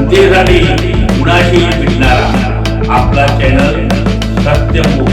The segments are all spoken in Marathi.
जनतेसाठी कुणाशी भेटणारा आपला चॅनल सत्यमुख।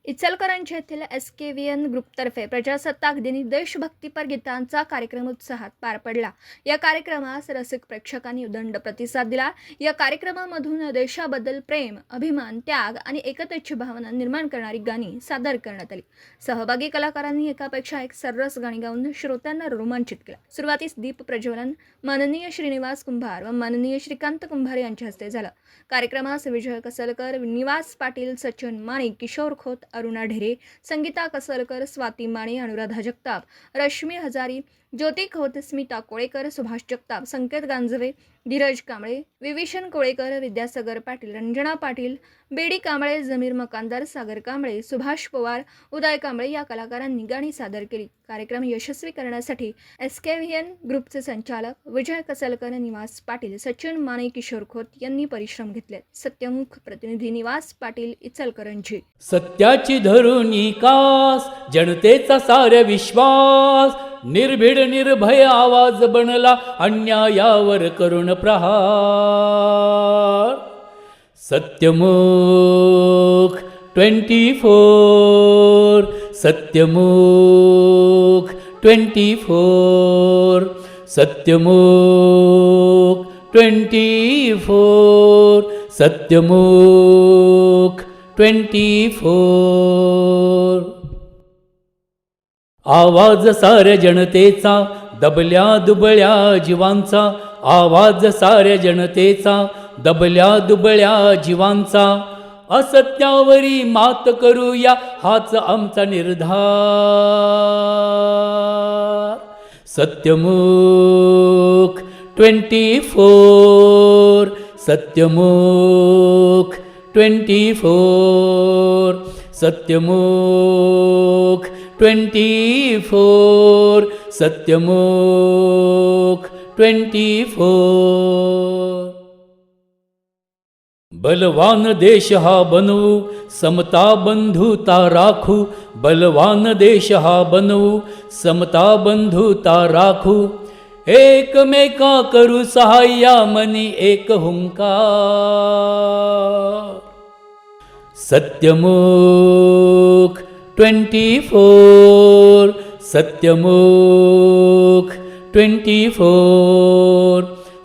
इचलकरंजी येथील SKVN ग्रुपतर्फे प्रजासत्ताक दिनी देशभक्तीपर गीतांचा कार्यक्रम उत्साहात पार पडला। या कार्यक्रमास रसिक प्रेक्षकांनी उदंड प्रतिसाद दिला। या कार्यक्रमामधून देशाबद्दल प्रेम, अभिमान, त्याग आणि एकतेची भावना निर्माण करणारी गाणी सादर करण्यात आली। सहभागी कलाकारांनी एकापेक्षा एक सर्रास गाणी गाऊन श्रोत्यांना रोमांचित केलं। सुरुवातीस दीप प्रज्वलन माननीय श्रीनिवास कुंभार व माननीय श्रीकांत कुंभार यांच्या हस्ते झालं। कार्यक्रमास विजय कसलकर, निवास पाटील, सचिन माने, किशोर खोत, अरुणा ढेरे, संगीता कसलकर, स्वाती माने, अनुराधा जगताप, रश्मी हजारी, ज्योती खोत, स्मिता कोळेकर, सुभाष जगताप, संकेत गांजवे, धीरज कांबळे, विभीषण कोळेकर, विद्यासागर पाटील, रंजना पाटील, बेडी कांबळे, जमीर मकानदार, सागर कांबळे, सुभाष पवार, उदय कांबळे या कलाकारांनी गाणी सादर केली। कार्यक्रम यशस्वी करण्यासाठी SKVN ग्रुपचे संचालक विजय कसलकर, निवास पाटील, सचिन माने, किशोर खोत यांनी परिश्रम घेतले। सत्यमुख प्रतिनिधी निवास पाटील, इचलकरंजी। सत्याची धरुणी कास, जनतेचा सारे विश्वास, निर्भीड निर्भय आवाज बनला, अन्यायावर करुण प्रहार। सत्यमुख 24, सत्यमुख 24, सत्यमुख 24, सत्यमुख 24। आवाज साऱ्या जनतेचा, दबल्या दुबळ्या जीवांचा, आवाज साऱ्या जनतेचा, दबल्या दुबळ्या जीवांचा, असत्यावरी मात करूया हाच आमचा निर्धार। सत्यमुख 24, सत्यमुख 24, सत्यमुख 24, सत्यमुख 24। बलवान देश हा बनवू, समता बंधुता राखू, बलवान देश हा बनवू, समता बंधुता राखू, एकमेका करू सहाय्या मनी एक हुंकार। सत्यमुख 24, सत्यमुख 24,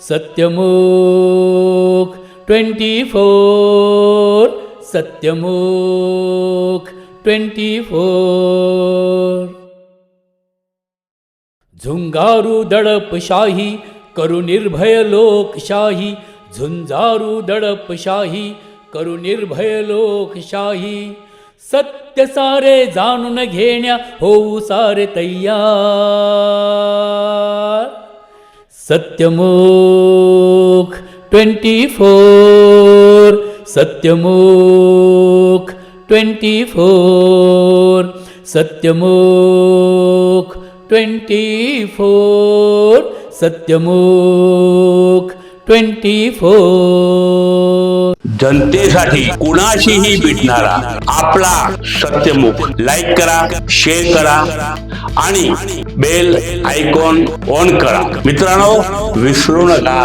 सत्यमुख 24, सत्यमुख 24। झुंगारू दडपशाही करू निर्भय लोकशाही, झुंजारू दडपशाही करू निर्भय लोकशाही, सत्य सारे जाणून घेण्या होऊ सारे तयार। सत्यमुख 24, सत्यमुख 24, सत्यमुख 24, सत्यमुख 24। जनतेसाठी कुणाशीही भेटणारा आपला सत्यमुख। लाईक करा, शेअर करा आणि बेल आयकॉन ऑन करा। मित्रांनो, विसरू नका।